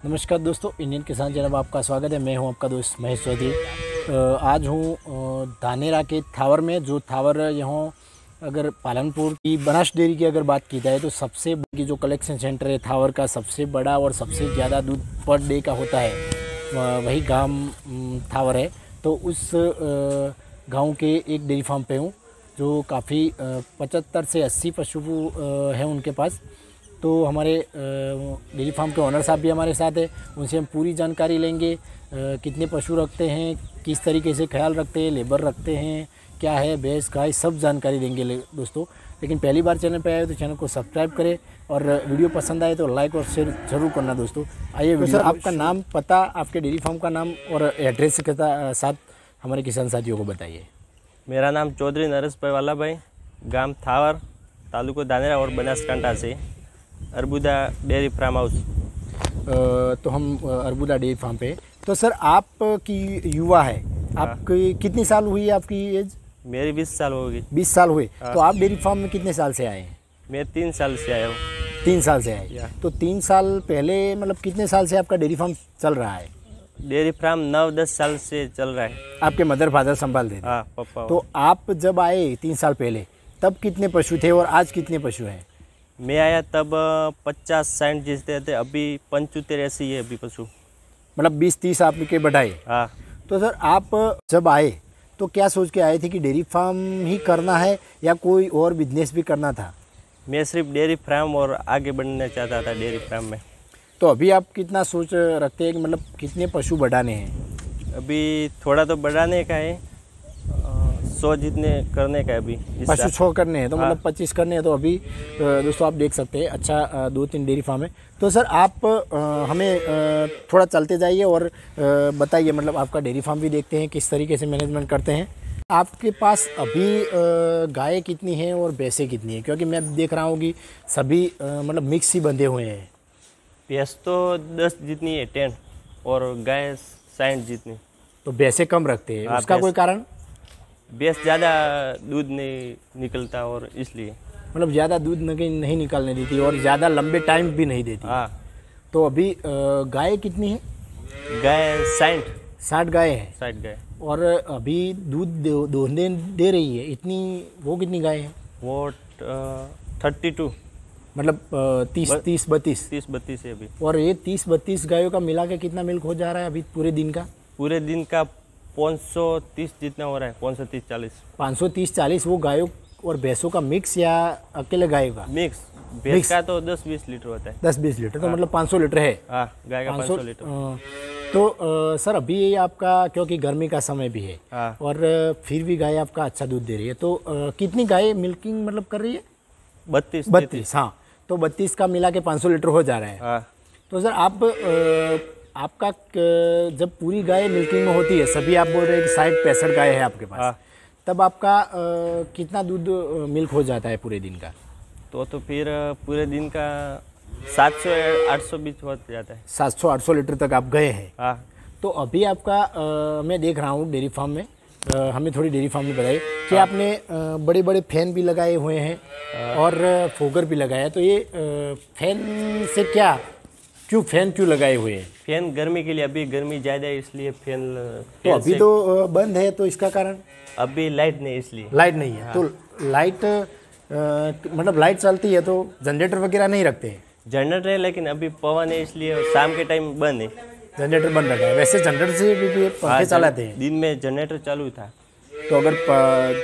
नमस्कार दोस्तों, इंडियन किसान चैनल में आपका स्वागत है। मैं हूं आपका दोस्त महेश चौधरी। आज हूं धानेरा के थावर में, जो थावर यहाँ अगर पालनपुर की बनास डेयरी की अगर बात की जाए तो सबसे बड़ी जो कलेक्शन सेंटर है थावर का, सबसे बड़ा और सबसे ज़्यादा दूध पर डे का होता है, वही गांव थावर है। तो उस गांव के एक डेयरी फार्म पे हूँ जो काफ़ी 75 से 80 पशु हैं उनके पास। तो हमारे डेयरी फार्म के ऑनर साहब भी हमारे साथ है, उनसे हम पूरी जानकारी लेंगे। कितने पशु रखते हैं, किस तरीके से ख्याल रखते हैं, लेबर रखते हैं, क्या है भैंस गाय, सब जानकारी देंगे दोस्तों। लेकिन पहली बार चैनल पे आए तो चैनल को सब्सक्राइब करें और वीडियो पसंद आए तो लाइक और शेयर जरूर करना दोस्तों। आइए वीडियो। सर, आपका नाम, पता, आपके डेयरी फार्म का नाम और एड्रेस के साथ हमारे किसान साथियों को बताइए। मेरा नाम चौधरी नरेशभाई वालाभाई, गांव थावर, तालुको धानेरा और बनासकांठा से, अर्बुदा डेयरी फार्म हाउस। तो हम अर्बुदा डेयरी फार्म पे। तो सर, आप की युवा है, आपकी कितनी साल हुई है आपकी एज? मेरी 20 साल होगी। 20 साल हुए। तो आप डेयरी फार्म में कितने साल से आए हैं? मैं 3 साल से आया हूँ। 3 साल से आए। तो 3 साल पहले मतलब कितने साल से आपका डेयरी फार्म चल रहा है? डेयरी फार्म 9-10 साल से चल रहा है। आपके मदर फादर संभालते थे? हाँ, पापा। तो आप जब आए 3 साल पहले, तब कितने पशु थे और आज कितने पशु हैं? मैं आया तब 50-60 जिसते थे, अभी 75-80 है अभी पशु। मतलब 20-30 आपके बढ़ाए? हाँ। तो सर, आप जब आए तो क्या सोच के आए थे कि डेयरी फार्म ही करना है या कोई और बिजनेस भी करना था? मैं सिर्फ डेयरी फार्म और आगे बढ़ना चाहता था डेयरी फार्म में। तो अभी आप कितना सोच रखते हैं कि मतलब कितने पशु बढ़ाने हैं? अभी थोड़ा तो बढ़ाने का है, 100 जितने करने का है अभी। पशु 100 करने हैं तो हाँ। मतलब 25 करने हैं। तो अभी दोस्तों आप देख सकते हैं, अच्छा 2-3 डेयरी फार्म है। तो सर, आप हमें थोड़ा चलते जाइए और बताइए, मतलब आपका डेयरी फार्म भी देखते हैं किस तरीके से मैनेजमेंट करते हैं। आपके पास अभी गायें कितनी हैं और भैंसें कितनी हैं? क्योंकि मैं देख रहा हूँ कि सभी मतलब मिक्स ही बंधे हुए हैं। भैंस तो 10 जितनी है, 10, और गाय 60 जितनी। तो भैंसें कम रखते हैं? हाँ, उसका कोई कारण? भैंस ज़्यादा दूध नहीं निकलता और इसलिए। मतलब ज़्यादा दूध नहीं निकालने देती और ज़्यादा लंबे टाइम भी नहीं देती। हाँ। तो अभी गाय कितनी है? गाय 60 गाय हैं। 60 गाय। और अभी दूध दोहने दे रही है इतनी, वो कितनी गाय है? वो 32, मतलब 30-32 है अभी। और ये 30-32 गायों का मिला के कितना मिल्क हो जा रहा है अभी पूरे दिन का? पूरे दिन का 530 जितना हो रहा है, 530-40। 530-40 वो गायों और भैंसों का मिक्स या अकेले गायों का? मिक्स। भैंस का तो 10-20 लीटर होता है। 10-20 लीटर। तो मतलब 500 लीटर है। हाँ, गाय का 500 लीटर। तो सर, अभी ये आपका, क्योंकि गर्मी का समय भी है। हाँ। और फिर भी गाय आपका अच्छा दूध दे रही है। तो कितनी गाय मिल्किंग मतलब कर रही है? 32। हाँ, तो 32 का मिला के 500 लीटर हो जा रहा है। हाँ। तो सर, आपका जब पूरी गाय मिल्किंग में होती है, सभी आप बोल रहे हैं कि 60-65 गाय है आपके पास। हाँ। तब आपका कितना दूध मिल्क हो जाता है पूरे दिन का? तो फिर पूरे दिन का 700-800 बीच हो जाता है। 700-800 लीटर तक आप गए हैं। हाँ। तो अभी आपका मैं देख रहा हूँ डेयरी फार्म में, हमें थोड़ी डेयरी फार्म में बताइए कि आपने बड़े बड़े फैन भी लगाए हुए हैं और फोगर भी लगाया है। तो ये फैन से क्यों फैन लगाए हुए हैं? फैन गर्मी के लिए, अभी गर्मी ज़्यादा है इसलिए फैन। तो अभी तो बंद है, तो इसका कारण? अभी लाइट नहीं, इसलिए। लाइट नहीं है। हाँ। तो लाइट मतलब लाइट चलती है तो जनरेटर वगैरह नहीं रखते हैं? जनरेटर है, लेकिन अभी पवन है इसलिए शाम के टाइम बंद है। जनरेटर बंद रखा है। वैसे जनरेटर से भी पंखे चलाते हैं? दिन में जनरेटर चालू था। तो अगर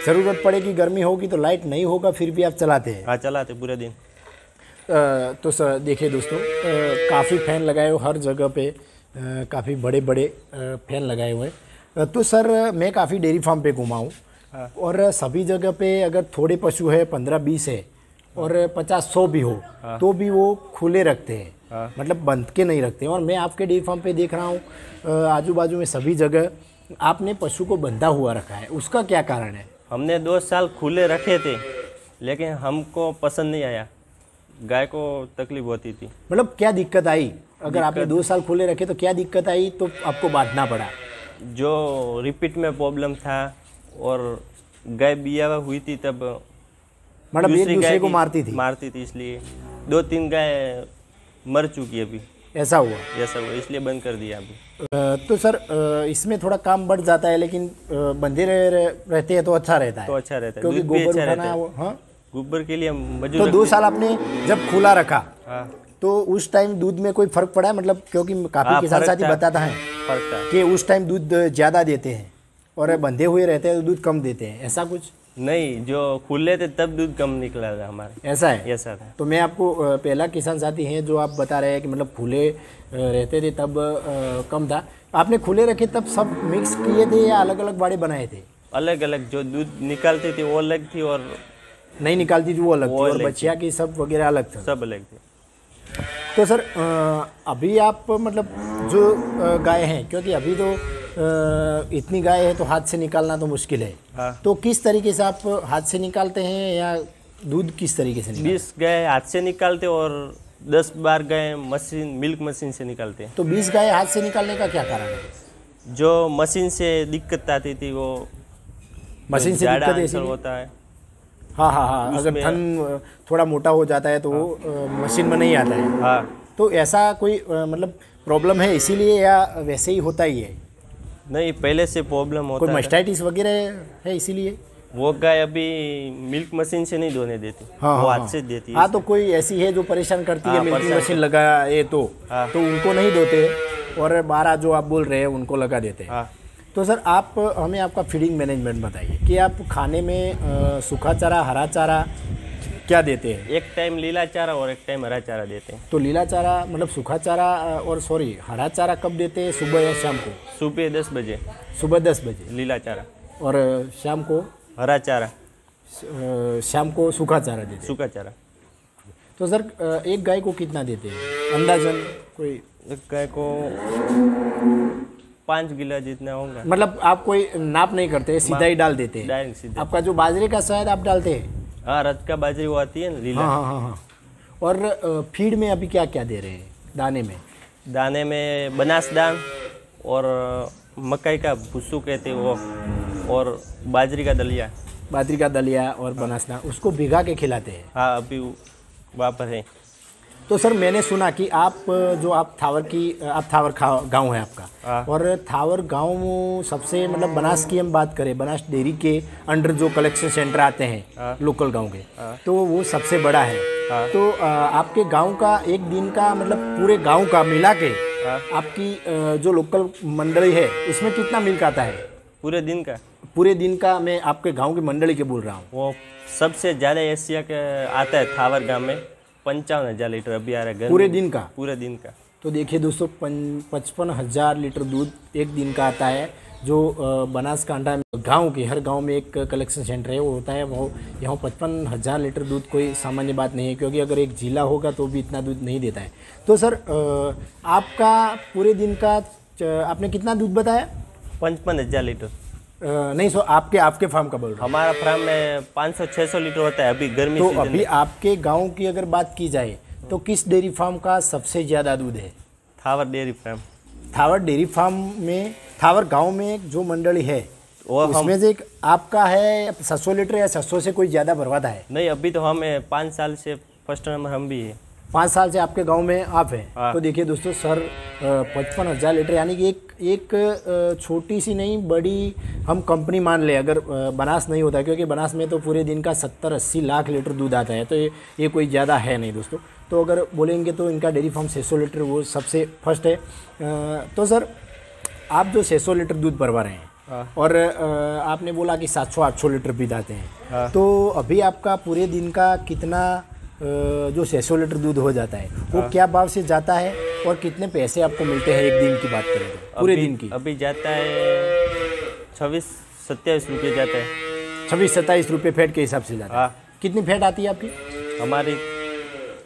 ज़रूरत पड़ेगी, गर्मी होगी तो लाइट नहीं होगा, फिर भी आप चलाते हैं? हाँ, चलाते पूरे दिन। तो सर देखिए दोस्तों, काफ़ी फ़ैन लगाए हुए हर जगह पे, काफ़ी बड़े बड़े फ़ैन लगाए हुए हैं। तो सर, मैं काफ़ी डेयरी फार्म पे घुमा हूँ। हाँ। और सभी जगह पे अगर थोड़े पशु है, 15-20 है और 50-100 भी हो। हाँ। तो भी वो खुले रखते हैं। हाँ। मतलब बंद के नहीं रखते हैं। और मैं आपके डेयरी फार्म पे देख रहा हूँ आजू बाजू में सभी जगह आपने पशु को बंधा हुआ रखा है, उसका क्या कारण है? हमने 2 साल खुले रखे थे, लेकिन हमको पसंद नहीं आया, गाय को तकलीफ होती थी। मतलब क्या दिक्कत आई? अगर आपने 2 साल खुले रखे तो क्या दिक्कत आई तो आपको बांटना पड़ा? जो रिपीट में प्रॉब्लम था और गाय बियावा हुई थी तब मतलब एक दूसरे को मारती थी? इसलिए 2-3 गाय मर चुकी है अभी। ऐसा हुआ। ये सब इसलिए बंद कर दिया अभी। तो सर इसमें थोड़ा काम बढ़ जाता है, लेकिन बंदे रहते हैं तो अच्छा रहता है, तो अच्छा रहता है, क्योंकि दूध भी गोबर अच्छा उठाना रहता है। वो, हाँ। गोबर के लिए मजदूर तो 2 रखते साल आपने जब खुला रखा हैं। हाँ तो उस टाइम दूध में कोई फर्क पड़ा है? मतलब क्योंकि काफी हाँ, किसान फर्क साथी था। बताता है फर्क था। कि उस टाइम दूध ज्यादा देते हैं और बंधे हुए रहते हैं तो दूध कम देते हैं, ऐसा कुछ? नहीं, जो खुले थे तब दूध कम निकला था हमारे। ऐसा है? ऐसा था। तो मैं आपको पहला किसान साथी है जो आप बता रहे हैं कि मतलब खुले रहते थे तब कम था। आपने खुले रखे तब सब मिक्स किए थे या अलग अलग बाड़े बनाए थे? अलग अलग, जो दूध निकालती थी वो अलग थी और नहीं निकालती थी वो अलग थी, और अलग बच्चिया की सब वगैरह अलग था। सब अलग थे। तो सर अभी आप मतलब जो गाय हैं, क्योंकि अभी तो इतनी गाय है तो हाथ से निकालना तो मुश्किल है। हाँ। तो किस तरीके से आप हाथ से निकालते हैं या दूध किस तरीके से निकालते 20 गाय हाथ से निकालते और 10-12 गाय मशीन, मिल्क मशीन से निकालते हैं। तो 20 गाय हाथ से निकालने का क्या कारण है? जो मशीन से दिक्कत आती थी वो मशीन से ज़्यादा दिक्कत आंसर ऐसी? होता है। हाँ हाँ हाँ, अगर थन थोड़ा मोटा हो जाता है तो वो मशीन में नहीं आता है। हाँ, तो ऐसा कोई मतलब प्रॉब्लम है इसीलिए या वैसे ही होता ही है? नहीं, पहले से प्रॉब्लम कोई होता है। मास्टाइटिस वगैरह है इसीलिए? वो गाय अभी मिल्क मशीन से नहीं धोने देती, हाँ वो हाँ हाथ से देती है। हाँ, तो कोई ऐसी है जो परेशान करती है, हाँ, मिल्किंग परेशान मशीन लगाए तो हाँ। तो उनको नहीं धोते और 12 जो आप बोल रहे हैं उनको लगा देते हैं। हाँ, तो सर आप हमें आपका फीडिंग मैनेजमेंट बताइए कि आप खाने में सूखा चारा, हरा चारा क्या देते हैं? एक टाइम लीला चारा और एक टाइम हरा चारा देते हैं। तो लीला चारा मतलब सूखा चारा और सॉरी हरा चारा कब देते हैं, सुबह या शाम को? सुबह 10 बजे सुबह 10 बजे। लीला चारा और शाम को? हरा चारा, शाम को सूखा चारा देते हैं। सूखा चारा। तो सर एक गाय को कितना देते हैं अंदाजन? कोई एक गाय को 5 गिला जितना होगा। मतलब आप कोई नाप नहीं करते, सीधा ही डाल देते हैं? डायरेक्ट सीधे। आपका जो बाजरे का शायद आप डालते हैं? हाँ, रत का बाजरी वो आती है ना, लीला। हाँ हाँ हाँ हाँ। और फीड में अभी क्या क्या दे रहे हैं दाने में? दाने में बनास दान और मकई का भुस्सू कहते हैं वो, और बाजरी का दलिया। बाजरी का दलिया और बनासना उसको भिगा के खिलाते हैं? हाँ, अभी वहाँ पर है। तो सर मैंने सुना कि आप थावर गांव है आपका। हाँ। और थावर गांव में सबसे मतलब बनास की हम बात करें, बनास डेयरी के अंडर जो कलेक्शन सेंटर आते हैं लोकल गांव के, तो वो सबसे बड़ा है। तो आपके गांव का एक दिन का मतलब पूरे गांव का मिला के आपकी जो लोकल मंडली है उसमें कितना मिल्क आता है पूरे दिन का? पूरे दिन का? मैं आपके गांव की मंडली के बोल रहा हूँ। वो सबसे ज़्यादा एशिया के आता है थावर गांव में, 55,000 लीटर अभी आ रहा है पूरे दिन का? पूरे दिन का। तो देखिए दोस्तों 55,000 लीटर दूध एक दिन का आता है। जो बनासकांठा गांव के हर गांव में एक कलेक्शन सेंटर है वो होता है, वो यहाँ 55,000 लीटर दूध कोई सामान्य बात नहीं है, क्योंकि अगर एक जिला होगा तो भी इतना दूध नहीं देता है। तो सर आपका पूरे दिन का आपने कितना दूध बताया? 55,000 लीटर। नहीं सो आपके फार्म का बोल रहा हूँ। हमारा फार्म में 500-600 लीटर होता है अभी गर्मी तो सीजन अभी में। आपके गांव की अगर बात की जाए तो किस डेयरी फार्म का सबसे ज़्यादा दूध है? Thawar dairy farm. Thawar dairy farm में, थावर गांव में जो मंडली है वो उसमें से एक आपका है 700 लीटर या 700 से कोई ज़्यादा भरवाता है? नहीं, अभी तो हमें 5 साल से फर्स्ट नंबर हम भी है। 5 साल से आपके गांव में आप हैं। हाँ। तो देखिए दोस्तों सर 55,000 लीटर यानी कि एक छोटी सी नहीं बड़ी हम कंपनी मान ले अगर बनास नहीं होता, क्योंकि बनास में तो पूरे दिन का 70-80 लाख लीटर दूध आता है, तो ये कोई ज़्यादा है नहीं दोस्तों। तो अगर बोलेंगे तो इनका डेयरी फार्म 600 लीटर वो सबसे फर्स्ट है। तो सर आप जो 600 लीटर दूध भरवा रहे हैं और आपने बोला कि 700-800 लीटर भी आते हैं, तो अभी आपका पूरे दिन का कितना जो 600 लीटर दूध हो जाता है वो क्या भाव से जाता है और कितने पैसे आपको मिलते हैं एक दिन की बात करें तो पूरे दिन की? अभी जाता है 26-27 रुपये जाता है। 26-27 रुपये फैट के हिसाब से जाता है। हाँ। कितनी फैट आती है आपकी? हमारी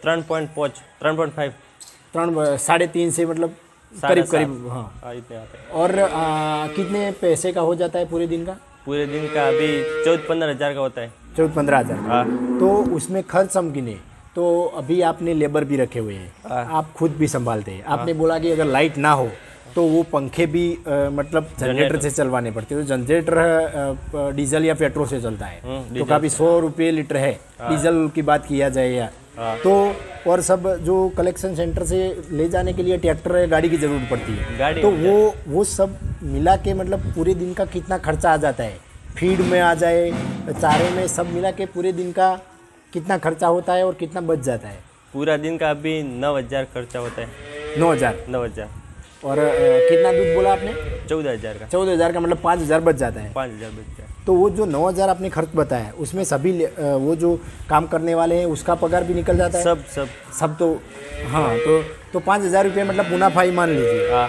3.5 3.5 से मतलब करीब हाँ। इतने आते हैं। और कितने पैसे का हो जाता है पूरे दिन का? पूरे दिन का अभी 14-15 हज़ार का होता है। 14-15 हज़ार। हाँ। तो उसमें खर्च हम गिने तो अभी आपने लेबर भी रखे हुए हैं, आप खुद भी संभालते हैं। आपने बोला कि अगर लाइट ना हो तो वो पंखे भी मतलब जनरेटर से चलवाने पड़ते हैं। तो जनरेटर डीजल या पेट्रोल से चलता है, तो काफ़ी 100 रुपये लीटर है डीजल की बात किया जाए या हाँ। तो और सब जो कलेक्शन सेंटर से ले जाने के लिए ट्रैक्टर या गाड़ी की ज़रूरत पड़ती है, गाड़ी तो वो सब मिला के मतलब पूरे दिन का कितना खर्चा आ जाता है? फीड में आ जाए, चारे में, सब मिला के पूरे दिन का कितना खर्चा होता है और कितना बच जाता है? पूरा दिन का अभी 9,000 खर्चा होता है। 9,000। 9,000 और कितना दूध बोला आपने? 14,000 का। 14,000 का मतलब 5,000 बच जाता है। 5,000 बच जाए। तो वो जो 9,000 आपने खर्च बताया, उसमें सभी वो जो काम करने वाले हैं उसका पगार भी निकल जाता है? सब तो हाँ, तो 5,000 रुपये मतलब मुनाफा ही मान लीजिए। हाँ।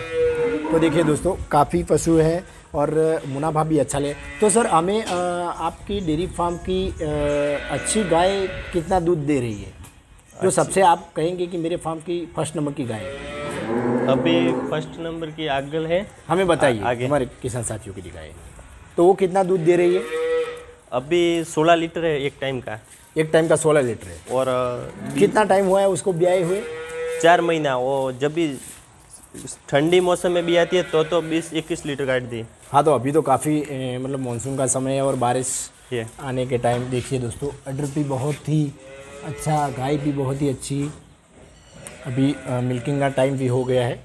तो देखिए दोस्तों, काफ़ी पशु है और मुनाफा भी अच्छा ले। तो सर हमें आपकी डेयरी फार्म की अच्छी गाय कितना दूध दे रही है, जो सबसे आप कहेंगे कि मेरे फार्म की फर्स्ट नंबर की गाय है? अभी फर्स्ट नंबर की आगल है। हमें बताइए, आगे हमारे किसान साथियों की गाय है, तो वो कितना दूध दे रही है? अभी 16 लीटर है एक टाइम का। एक टाइम का 16 लीटर है। और कितना टाइम हुआ है उसको ब्याए हुए? 4 महीना। वो जब भी ठंडी मौसम में भी आती है तो 20-21 लीटर काट दी। हाँ, तो अभी तो काफ़ी मतलब मानसून का समय है और बारिश ये आने के टाइम। देखिए दोस्तों, अडर भी बहुत ही अच्छा, गाय भी बहुत ही अच्छी। अभी मिल्किंग का टाइम भी हो गया है।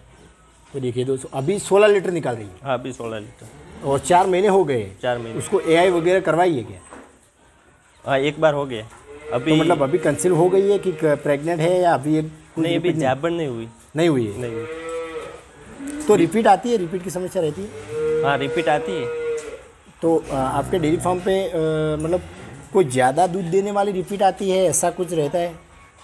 तो देखिए दोस्तों, अभी 16 लीटर निकाल रही है। हाँ, अभी 16 लीटर। और 4 महीने हो गए। 4 महीने। उसको एआई वगैरह करवाई है क्या? हाँ, एक बार हो गया अभी। तो मतलब अभी कंसीव हो गई है कि प्रेग्नेंट है या अभी एक? नहीं, अभी जाबन नहीं हुई। नहीं हुई है? नहीं हुई। तो रिपीट आती है? रिपीट की समस्या रहती है? हाँ, रिपीट आती है। तो आपके डेयरी फार्म पे मतलब कोई ज़्यादा दूध देने वाली रिपीट आती है, ऐसा कुछ रहता है?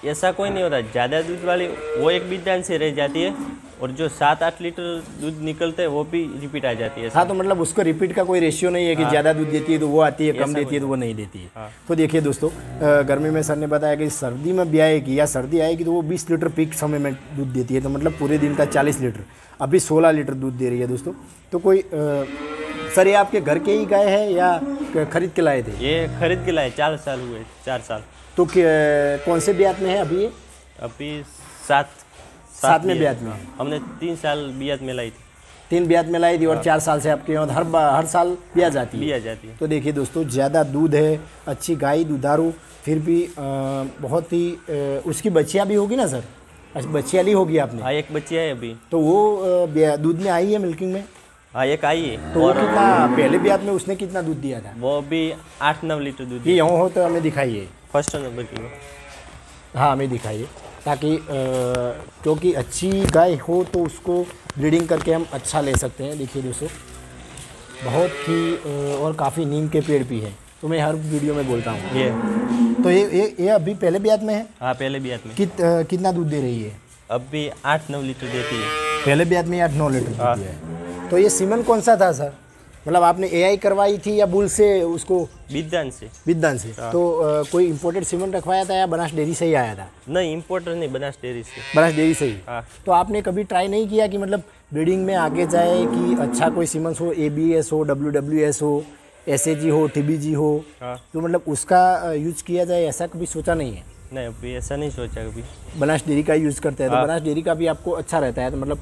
ऐसा कोई नहीं होता। ज़्यादा दूध वाली वो एक बीज से रह जाती है, और जो 7-8 लीटर दूध निकलते हैं वो भी रिपीट आ जाती है। हाँ, तो मतलब उसको रिपीट का कोई रेशियो नहीं है कि ज़्यादा दूध देती है तो वो आती है, कम देती है तो वो नहीं देती है। हाँ। तो देखिए दोस्तों, गर्मी में सर ने बताया कि सर्दी में भी आएगी या सर्दी आएगी तो वो 20 लीटर पीक समय में दूध देती है, तो मतलब पूरे दिन का 40 लीटर। अभी 16 लीटर दूध दे रही है दोस्तों। तो कोई सर ये आपके घर के ही गाय है या खरीद के लाए थे? ये खरीद के लाए। 4 साल हुए। 4 साल। तो कौन से ब्यात में है अभी ये? अभी 7 में ब्यात में। हमने 3 साल ब्यात में लाई थी। 3 ब्यात में लाई थी और 4 साल से आपके यहाँ हर साल ब्याह जाती है? ब्याह जाती है। तो देखिए दोस्तों, ज़्यादा दूध है, अच्छी गाय, दुधारू, फिर भी बहुत ही उसकी बच्चियाँ भी होगी ना सर? अच्छा, बच्चियाँ ली होगी आपने? हाँ, एक बच्ची है अभी। तो वो दूध में आई है मिल्किंग में? हाँ, एक आई है। तो वो कितना, पहले ब्यात में उसने कितना दूध दिया था? वो भी 8-9 लीटर दूध। ये यहाँ हो तो हमें दिखाइए। फर्स्ट नंबर की। हाँ, हमें दिखाइए, ताकि क्योंकि अच्छी गाय हो तो उसको ब्रीडिंग करके हम अच्छा ले सकते हैं। देखिए दोस्तों, बहुत ही और काफ़ी नीम के पेड़ भी हैं, तो मैं हर वीडियो में बोलता हूँ। ये तो ये अभी पहले ब्यात में है? हाँ, पहले ब्यात में। कितना दूध दे रही है? अभी 8-9 लीटर देती है। पहले ब्यात में 8-9 लीटर दूध दिया है। तो ये सीमन कौन सा था सर? मतलब आपने एआई करवाई थी या बुल से उसको? विद्यान से। विद्यान से। तो कोई इम्पोर्टेड सीमन रखवाया था या बनास डेयरी से ही आया था? नहीं, इम्पोर्टर नहीं, बनास डेयरी से। बनास डेयरी से ही। हाँ। तो आपने कभी ट्राई नहीं किया कि मतलब ब्रीडिंग में आगे जाए कि अच्छा कोई सीमन हो, ABS हो, WWS हो, SAG हो, TBG हो? हाँ। तो मतलब उसका यूज किया जाए, ऐसा कभी सोचा नहीं है? नहीं, अभी ऐसा नहीं सोचा कभी। बनास डेयरी का यूज़ करते हैं तो बनास डेयरी का भी आपको अच्छा रहता है, तो मतलब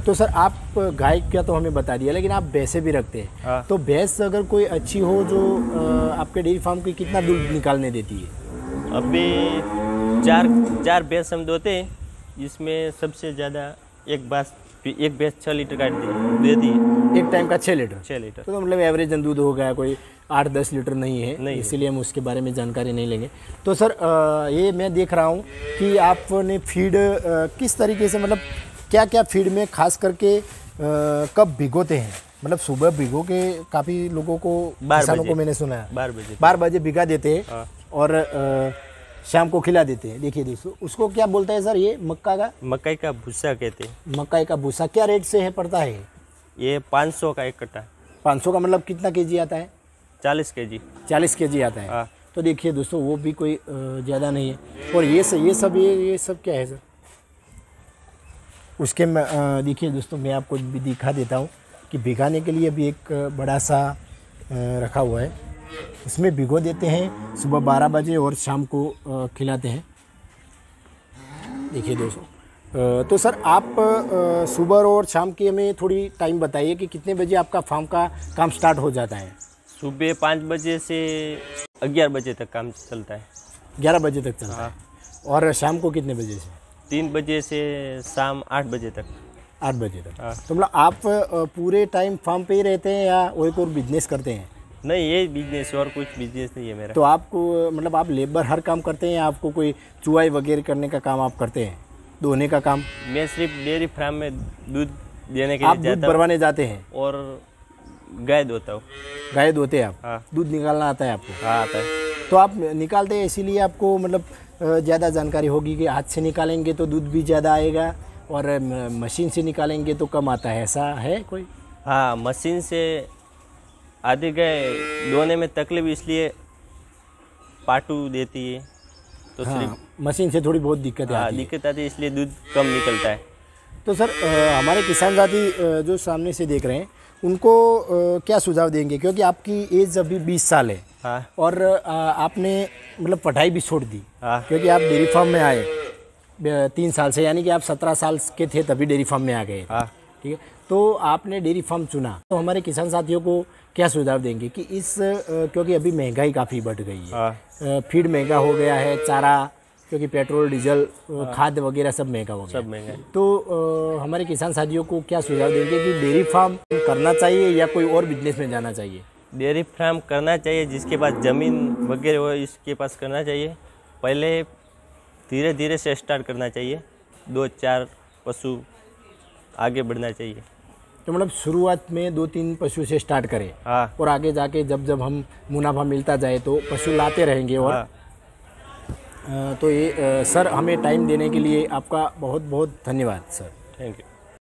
तो सर आप गाय का तो हमें बता दिया, लेकिन आप भैंसे भी रखते हैं। हाँ। तो भैंस अगर कोई अच्छी हो जो आपके डेयरी फार्म की कितना दूध निकालने देती है? अभी 4 भैंस हम दोते हैं, जिसमें सबसे ज़्यादा एक भैंस 6 लीटर काट देती है। एक टाइम का 6 लीटर? 6 लीटर। तो मतलब एवरेज दूध हो गया, कोई 8-10 लीटर नहीं है, नहीं, इसीलिए हम उसके बारे में जानकारी नहीं लेंगे। तो सर ये मैं देख रहा हूँ कि आपने फीड किस तरीके से, मतलब क्या क्या फीड में खास करके कब भिगोते हैं? मतलब सुबह भिगो के काफ़ी लोगों को, किसानों को मैंने सुना है 12 बजे भिगा देते हैं। हाँ। और शाम को खिला देते हैं। देखिए दोस्तों, उसको क्या बोलते हैं सर? ये मकई का भूसा कहते हैं। मकई का भूसा क्या रेट से है पड़ता है? ये 500 का एक कट्टा। 500 का मतलब कितना केजी आता है? 40 केजी। 40 केजी आता है। हाँ। तो देखिए दोस्तों, वो भी कोई ज़्यादा नहीं है। और ये सब क्या है सर? उसके देखिए दोस्तों, मैं आपको भी दिखा देता हूँ कि भिगाने के लिए भी एक बड़ा सा रखा हुआ है, इसमें भिगो देते हैं सुबह 12 बजे और शाम को खिलाते हैं। देखिए दोस्तों, तो सर आप सुबह और शाम की हमें थोड़ी टाइम बताइए कि कितने बजे आपका फार्म का काम स्टार्ट हो जाता है? सुबह 5 बजे से 11 बजे तक काम चलता है। 11 बजे तक चलता है। और शाम को कितने बजे से? 3 बजे से शाम 8 बजे तक। 8 बजे तक। हाँ। तो मतलब आप पूरे टाइम फार्म पे ही रहते हैं या कोई और बिजनेस करते हैं? नहीं, ये बिजनेस और कुछ बिजनेस नहीं है मेरा। तो आपको मतलब आप लेबर हर काम करते हैं या आपको कोई चुवाई वगैरह करने का काम आप करते हैं, दोहने का काम? मैं सिर्फ डेयरी फार्म में दूध देने के आप लिए दूध जाता हूँ भरवाने जाते हैं? और गाय धोता हूँ। गाय धोते हैं आप? हाँ। दूध निकालना आता है आपको? हाँ, आता है। तो आप निकालते हैं इसीलिए आपको मतलब ज़्यादा जानकारी होगी कि हाथ से निकालेंगे तो दूध भी ज़्यादा आएगा और मशीन से निकालेंगे तो कम आता है, ऐसा है कोई? हाँ, मशीन से आधी गाय धोने में तकलीफ इसलिए पाटू देती है, तो हाँ, सिर्फ मशीन से थोड़ी बहुत दिक्कत हाँ आती है। दिक्कत आती है, इसलिए दूध कम निकलता है। तो सर हमारे किसान साथी जो सामने से देख रहे हैं उनको क्या सुझाव देंगे, क्योंकि आपकी एज अभी 20 साल है हाँ और आपने मतलब पढ़ाई भी छोड़ दी, हाँ क्योंकि आप डेयरी फार्म में आए 3 साल से, यानी कि आप 17 साल के थे तभी डेयरी फार्म में आ गए। हाँ। ठीक है, तो आपने डेयरी फार्म चुना, तो हमारे किसान साथियों को क्या सुझाव देंगे कि इस क्योंकि अभी महंगाई काफ़ी बढ़ गई है, हाँ। फीड महंगा हो गया है, चारा, क्योंकि पेट्रोल डीजल खाद वगैरह सब महंगा हो गया, सब महंगा है। तो हमारे किसान साथियों को क्या सुझाव देंगे कि डेयरी फार्म करना चाहिए या कोई और बिजनेस में जाना चाहिए? डेयरी फार्म करना चाहिए, जिसके पास ज़मीन वगैरह हो इसके पास करना चाहिए। पहले धीरे धीरे से स्टार्ट करना चाहिए, 2-4 पशु आगे बढ़ना चाहिए। तो मतलब शुरुआत में 2-3 पशु से स्टार्ट करें हाँ और आगे जाके जब जब हम मुनाफा मिलता जाए तो पशु लाते रहेंगे। और हाँ। तो ये सर हमें टाइम देने के लिए आपका बहुत बहुत धन्यवाद सर। Thank you.